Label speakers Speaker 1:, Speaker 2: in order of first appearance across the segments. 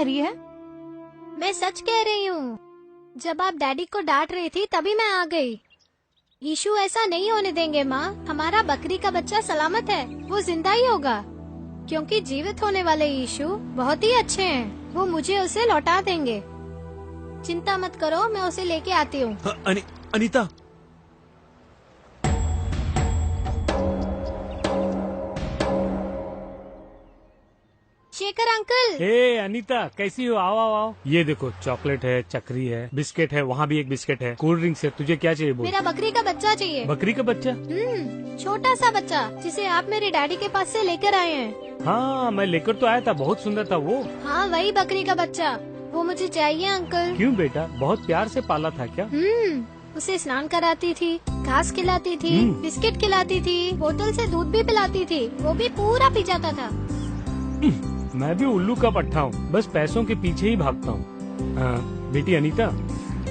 Speaker 1: कह रही है?
Speaker 2: मैं सच कह रही हूँ। जब आप डैडी को डांट रही थी तभी मैं आ गई। यीशु ऐसा नहीं होने देंगे माँ। हमारा बकरी का बच्चा सलामत है, वो जिंदा ही होगा, क्योंकि जीवित होने वाले यीशु बहुत ही अच्छे हैं। वो मुझे उसे लौटा देंगे। चिंता मत करो, मैं उसे लेके आती हूँ।
Speaker 3: अनीता,
Speaker 2: शेखर अंकल।
Speaker 4: हे अनीता, कैसी हो? आओ आओ आओ। ये देखो, चॉकलेट है, चक्री है, बिस्किट है, वहाँ भी एक बिस्किट है, कोल्ड ड्रिंक्स है। तुझे क्या चाहिए बोल?
Speaker 2: मेरा बकरी का बच्चा चाहिए।
Speaker 4: बकरी का बच्चा?
Speaker 2: छोटा सा बच्चा जिसे आप मेरे डैडी के पास से लेकर आए हैं।
Speaker 4: हाँ, मैं लेकर तो आया था, बहुत सुंदर था वो।
Speaker 2: हाँ, वही बकरी का बच्चा, वो मुझे चाहिए अंकल।
Speaker 4: क्यों बेटा, बहुत प्यार से पाला था क्या?
Speaker 2: उसे स्नान कराती थी, घास खिलाती थी, बिस्किट खिलाती थी, बोतल से दूध भी पिलाती थी, वो भी पूरा पी जाता था।
Speaker 4: मैं भी उल्लू का पट्टा हूँ, बस पैसों के पीछे ही भागता हूँ। बेटी अनीता,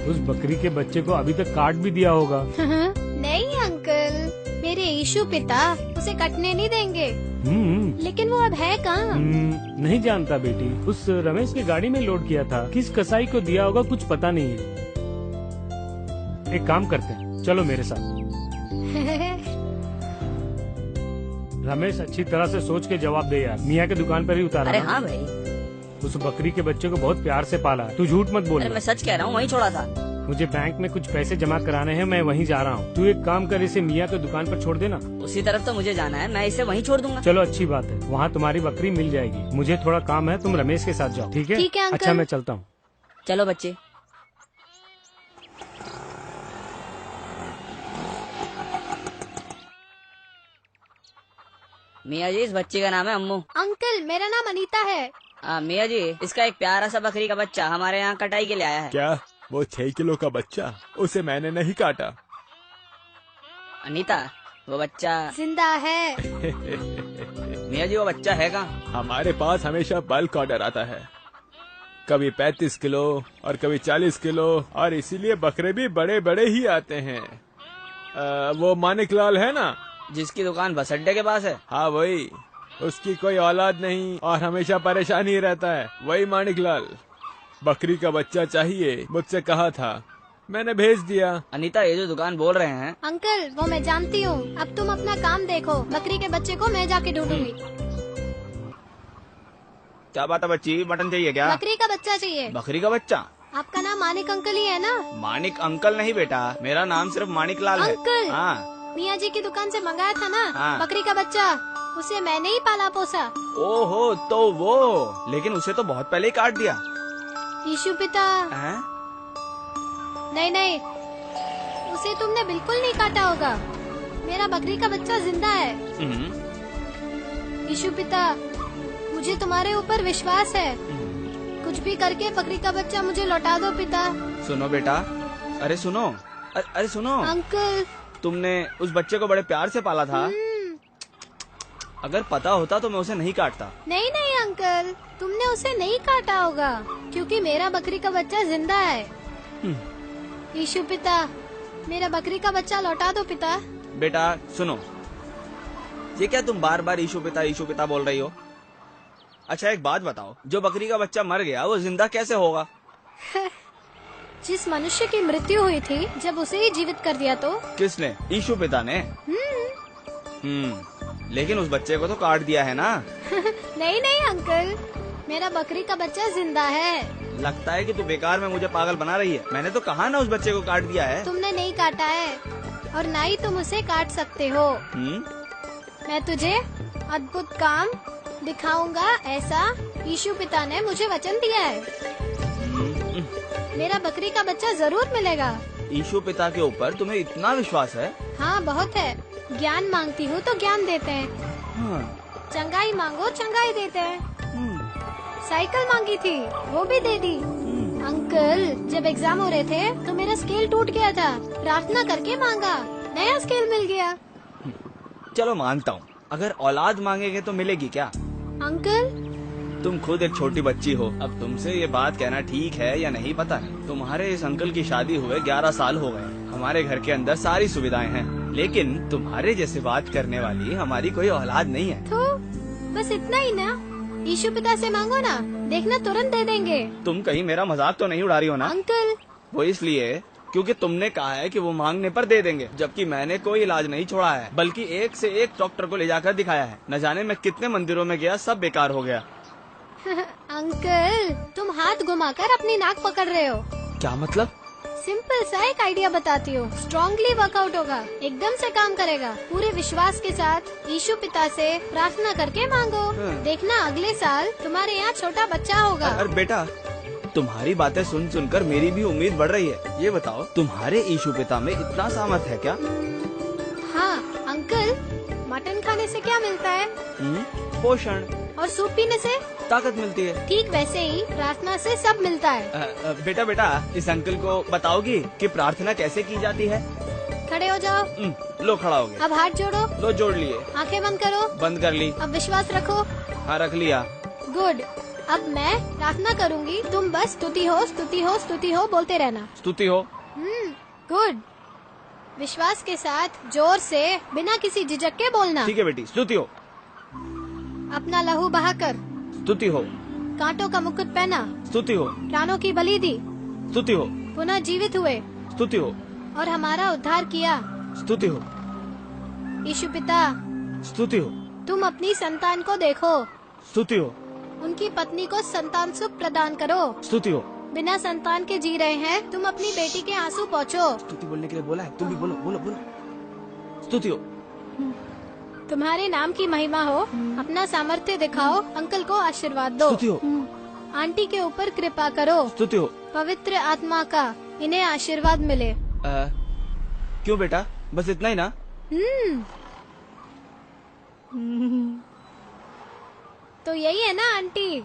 Speaker 4: उस बकरी के बच्चे को अभी तक काट भी दिया होगा।
Speaker 2: नहीं अंकल, मेरे यीशु पिता उसे कटने नहीं देंगे। लेकिन वो अब है कहाँ?
Speaker 4: नहीं जानता बेटी, उस रमेश की गाड़ी में लोड किया था। किस कसाई को दिया होगा कुछ पता नहीं है। एक काम करते हैं, चलो मेरे साथ। रमेश, अच्छी तरह से सोच के जवाब दे यार। मियाँ के दुकान पर ही उतारा।
Speaker 5: अरे हाँ भाई,
Speaker 4: उस बकरी के बच्चे को बहुत प्यार से पाला। तू झूठ मत बोल।
Speaker 5: अरे मैं सच कह रहा हूँ, वहीं छोड़ा था।
Speaker 4: मुझे बैंक में कुछ पैसे जमा कराने हैं, मैं वहीं जा रहा हूँ। तू एक काम कर, इसे मियाँ के दुकान पर छोड़ देना।
Speaker 5: उसी तरफ तो मुझे जाना है, मैं इसे वहीं छोड़ दूंगा।
Speaker 4: चलो अच्छी बात है, वहाँ तुम्हारी बकरी मिल जाएगी। मुझे थोड़ा काम है, तुम रमेश के साथ जाओ। ठीक है?
Speaker 2: ठीक है अंकल।
Speaker 4: अच्छा, मैं चलता हूँ।
Speaker 5: चलो बच्चे। मियाँ जी, इस बच्ची का नाम है अम्मू।
Speaker 2: अंकल, मेरा नाम अनीता है।
Speaker 5: मियाँ जी, इसका एक प्यारा सा बकरी का बच्चा हमारे यहाँ कटाई के लिए आया है।
Speaker 3: क्या वो 6 किलो का बच्चा? उसे मैंने नहीं काटा।
Speaker 5: अनीता, वो बच्चा
Speaker 2: जिंदा है।
Speaker 5: मियाँ जी, वो बच्चा है कहाँ?
Speaker 3: हमारे पास हमेशा बल्क ऑर्डर आता है, कभी 35 किलो और कभी 40 किलो, और इसीलिए बकरे भी बड़े बड़े ही आते हैं। वो मानिक लाल है ना,
Speaker 5: जिसकी दुकान बस अड्डे के पास है?
Speaker 3: हाँ वही। उसकी कोई औलाद नहीं और हमेशा परेशान ही रहता है, वही मानिक लाल। बकरी का बच्चा चाहिए, मुझसे कहा था, मैंने भेज दिया।
Speaker 5: अनीता, ये जो दुकान बोल रहे हैं।
Speaker 2: अंकल, वो मैं जानती हूँ। अब तुम अपना काम देखो, बकरी के बच्चे को मैं जाके ढूंढूंगी।
Speaker 6: क्या बात है बच्ची, मटन चाहिए क्या?
Speaker 2: बकरी का बच्चा चाहिए।
Speaker 6: बकरी का बच्चा?
Speaker 2: आपका नाम मानिक अंकल ही है ना?
Speaker 6: मानिक अंकल नहीं बेटा, मेरा नाम सिर्फ मानिक लाल है।
Speaker 2: अंकल,
Speaker 6: हाँ।
Speaker 2: मियाँ जी की दुकान से मंगाया था ना?
Speaker 6: हाँ।
Speaker 2: बकरी का बच्चा, उसे मैंने ही पाला पोसा।
Speaker 6: ओहो, तो वो, लेकिन उसे तो बहुत पहले ही काट दिया।
Speaker 2: यीशु पिता। नहीं नहीं, उसे तुमने बिल्कुल नहीं काटा होगा। मेरा बकरी का बच्चा जिंदा है। यीशु पिता, मुझे तुम्हारे ऊपर विश्वास है। कुछ भी करके बकरी का बच्चा मुझे लौटा दो पिता।
Speaker 6: सुनो बेटा, अरे सुनो, अरे सुनो
Speaker 2: अंकल,
Speaker 6: तुमने उस बच्चे को बड़े प्यार से पाला था। अगर पता होता तो मैं उसे नहीं काटता।
Speaker 2: नहीं नहीं अंकल, तुमने उसे नहीं काटा होगा, क्योंकि मेरा बकरी का बच्चा जिंदा है। यीशु पिता, मेरा बकरी का बच्चा लौटा दो पिता।
Speaker 6: बेटा सुनो, ये क्या तुम बार बार यीशु पिता बोल रही हो? अच्छा एक बात बताओ, जो बकरी का बच्चा मर गया वो जिंदा कैसे होगा?
Speaker 2: जिस मनुष्य की मृत्यु हुई थी, जब उसे ही जीवित कर दिया तो?
Speaker 6: किसने? यीशु पिता ने। लेकिन उस बच्चे को तो काट दिया है ना?
Speaker 2: नहीं नहीं अंकल, मेरा बकरी का बच्चा जिंदा है।
Speaker 6: लगता है कि तू बेकार में मुझे पागल बना रही है। मैंने तो कहा ना उस बच्चे को काट दिया है।
Speaker 2: तुमने नहीं काटा है, और ना ही तुम उसे काट सकते हो। मैं तुझे अद्भुत काम दिखाऊंगा, ऐसा यीशु पिता ने मुझे वचन दिया है। मेरा बकरी का बच्चा जरूर मिलेगा।
Speaker 6: यीशु पिता के ऊपर तुम्हें इतना विश्वास है?
Speaker 2: हाँ बहुत है। ज्ञान मांगती हूँ तो ज्ञान देते हैं। चंगाई मांगो, चंगाई देते हैं। साइकिल मांगी थी, वो भी दे दी। अंकल, जब एग्जाम हो रहे थे तो मेरा स्केल टूट गया था, प्रार्थना करके मांगा, नया स्केल मिल गया।
Speaker 6: चलो मानता हूँ, अगर औलाद मांगेंगे तो मिलेगी क्या?
Speaker 2: अंकल,
Speaker 6: तुम खुद एक छोटी बच्ची हो, अब तुमसे ये बात कहना ठीक है या नहीं पता नहीं। तुम्हारे इस अंकल की शादी हुए 11 साल हो गए। हमारे घर के अंदर सारी सुविधाएं हैं, लेकिन तुम्हारे जैसे बात करने वाली हमारी कोई औलाद नहीं है।
Speaker 2: तो बस इतना ही ना? यीशु पिता से मांगो ना, देखना तुरंत दे देंगे।
Speaker 6: तुम कहीं मेरा मजाक तो नहीं उड़ा रही हो ना?
Speaker 2: अंकल,
Speaker 6: वो इसलिए क्योंकि तुमने कहा है कि वो मांगने पर दे देंगे, जबकि मैंने कोई इलाज नहीं छोड़ा है, बल्कि एक से एक डॉक्टर को ले जाकर दिखाया है। न जाने मैं कितने मंदिरों में गया, सब बेकार हो गया।
Speaker 2: अंकल तुम हाथ घुमाकर अपनी नाक पकड़ रहे हो।
Speaker 6: क्या मतलब?
Speaker 2: सिंपल सा एक आइडिया बताती हूँ, स्ट्रांगली वर्कआउट होगा, एकदम से काम करेगा। पूरे विश्वास के साथ यीशु पिता से प्रार्थना करके मांगो, देखना अगले साल तुम्हारे यहाँ छोटा बच्चा होगा।
Speaker 6: अरे बेटा, तुम्हारी बातें सुन सुनकर मेरी भी उम्मीद बढ़ रही है। ये बताओ, तुम्हारे यीशु पिता में इतना सामर्थ्य है क्या?
Speaker 2: हाँ अंकल, मटन खाने से क्या मिलता है?
Speaker 6: पोषण।
Speaker 2: और सूप पीने से
Speaker 6: ताकत मिलती है।
Speaker 2: ठीक वैसे ही प्रार्थना से सब मिलता है।
Speaker 6: बेटा, इस अंकल को बताओगी कि प्रार्थना कैसे की जाती है?
Speaker 2: खड़े हो जाओ।
Speaker 6: लो, खड़ा हो गया।
Speaker 2: अब हाथ जोड़ो।
Speaker 6: लो, जोड़ लिए।
Speaker 2: आंखें बंद करो।
Speaker 6: बंद कर ली।
Speaker 2: अब विश्वास रखो।
Speaker 6: हाँ, रख लिया।
Speaker 2: गुड। अब मैं प्रार्थना करूंगी, तुम बस स्तुति हो स्तुति हो स्तुति हो बोलते रहना।
Speaker 6: स्तुति हो।
Speaker 2: गुड। विश्वास के साथ जोर से बिना किसी झिझक के बोलना।
Speaker 6: ठीक है बेटी, स्तुति हो।
Speaker 2: अपना लहू बहाकर
Speaker 6: स्तुति हो।
Speaker 2: कांटों का मुकुट पहना।
Speaker 6: स्तुति हो।
Speaker 2: प्राणों की बलि दी।
Speaker 6: स्तुति हो।
Speaker 2: पुनः जीवित हुए
Speaker 6: स्तुति हो।
Speaker 2: और हमारा उद्धार किया।
Speaker 6: स्तुति हो।
Speaker 2: यीशु पिता,
Speaker 6: स्तुति हो।
Speaker 2: तुम अपनी संतान को देखो,
Speaker 6: स्तुति हो।
Speaker 2: उनकी पत्नी को संतान सुख प्रदान करो।
Speaker 6: स्तुति हो।
Speaker 2: बिना संतान के जी रहे हैं, तुम अपनी बेटी के आंसू पोंछो।
Speaker 6: स्तुति बोलने के लिए बोला है, तुम भी बोलो बोलो बोलो। स्तुति हो।
Speaker 2: तुम्हारे नाम की महिमा हो, अपना सामर्थ्य दिखाओ, अंकल को आशीर्वाद दो।
Speaker 6: स्तुति हो।
Speaker 2: आंटी के ऊपर कृपा करो।
Speaker 6: स्तुति हो।
Speaker 2: पवित्र आत्मा का इन्हें आशीर्वाद मिले।
Speaker 6: क्यों बेटा, बस इतना ही ना?
Speaker 2: तो यही है ना आंटी।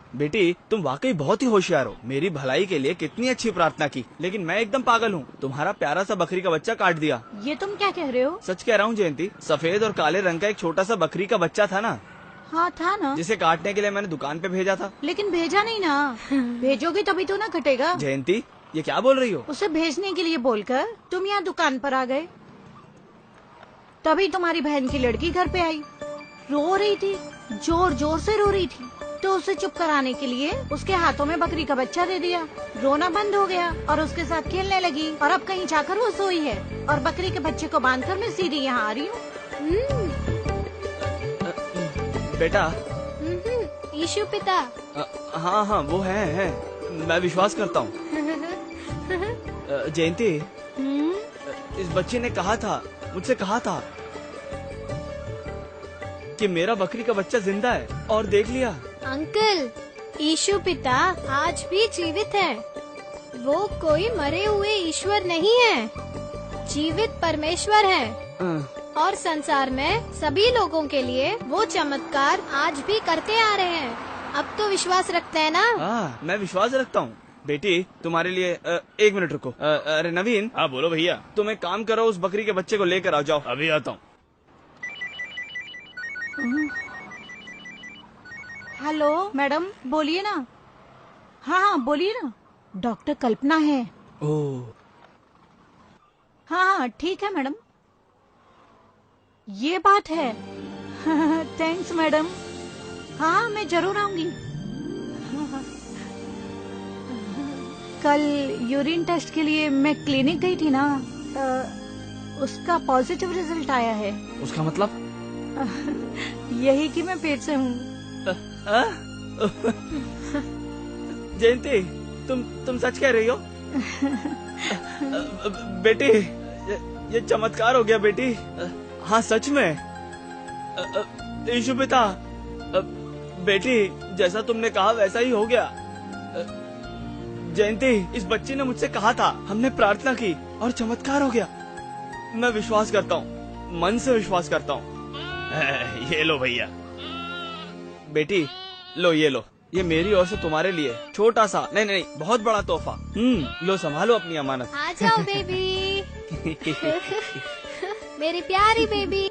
Speaker 6: बेटी, तुम वाकई बहुत ही होशियार हो। मेरी भलाई के लिए कितनी अच्छी प्रार्थना की, लेकिन मैं एकदम पागल हूँ। तुम्हारा प्यारा सा बकरी का बच्चा काट दिया।
Speaker 1: ये तुम क्या कह रहे हो?
Speaker 6: सच कह रहा हूँ जयंती, सफेद और काले रंग का एक छोटा सा बकरी का बच्चा था ना,
Speaker 1: हाँ था ना,
Speaker 6: जिसे काटने के लिए मैंने दुकान पे भेजा था।
Speaker 1: लेकिन भेजा नहीं ना। भेजोगे तभी तो ना कटेगा।
Speaker 6: जयंती, ये क्या बोल रही हो?
Speaker 1: उसे भेजने के लिए बोलकर तुम यहाँ दुकान पर आ गए, तभी तुम्हारी बहन की लड़की घर पे आई, रो रही थी, जोर जोर से रो रही थी, तो उसे चुप कराने के लिए उसके हाथों में बकरी का बच्चा दे दिया। रोना बंद हो गया और उसके साथ खेलने लगी, और अब कहीं जाकर वो सोई है, और बकरी के बच्चे को बांधकर मैं सीधी यहाँ आ रही हूँ।
Speaker 6: बेटा।
Speaker 2: यीशु पिता।
Speaker 6: हाँ, वो है, मैं विश्वास करता हूँ। जयंती, इस बच्चे ने कहा था, मुझसे कहा था कि मेरा बकरी का बच्चा जिंदा है, और देख लिया।
Speaker 2: अंकल, यीशु पिता आज भी जीवित है। वो कोई मरे हुए ईश्वर नहीं है, जीवित परमेश्वर है, और संसार में सभी लोगों के लिए वो चमत्कार आज भी करते आ रहे हैं। अब तो विश्वास रखते हैं ना?
Speaker 6: हाँ, मैं विश्वास रखता हूँ। बेटी, तुम्हारे लिए 1 मिनट रुको। अरे नवीन।
Speaker 3: हाँ बोलो भैया।
Speaker 6: तुम एक काम करो, उस बकरी के बच्चे को लेकर आओ। जाओ,
Speaker 3: अभी आता हूँ।
Speaker 1: हेलो मैडम, बोलिए ना। हाँ, बोलिए ना। डॉक्टर कल्पना है।
Speaker 6: ओह।
Speaker 1: हाँ, ठीक है मैडम, ये बात है। Thanks madam. हाँ, मैं जरूर आऊंगी। कल यूरिन टेस्ट के लिए मैं क्लिनिक गई थी ना, उसका पॉजिटिव रिजल्ट आया है।
Speaker 6: उसका मतलब?
Speaker 1: यही कि मैं पेट से हूँ।
Speaker 6: जयंती, तुम सच कह रही हो? बेटी, ये चमत्कार हो गया बेटी। हाँ, सच में। यीशु पिता, बेटी, जैसा तुमने कहा वैसा ही हो गया। जयंती, इस बच्चे ने मुझसे कहा था, हमने प्रार्थना की और चमत्कार हो गया। मैं विश्वास करता हूँ, मन से विश्वास करता हूँ।
Speaker 3: ये लो भैया।
Speaker 6: बेटी, लो, ये लो, ये मेरी ओर से तुम्हारे लिए छोटा सा, नहीं, बहुत बड़ा तोहफा। लो, संभालो अपनी अमानत।
Speaker 2: आ जाओ बेबी। मेरी प्यारी बेबी।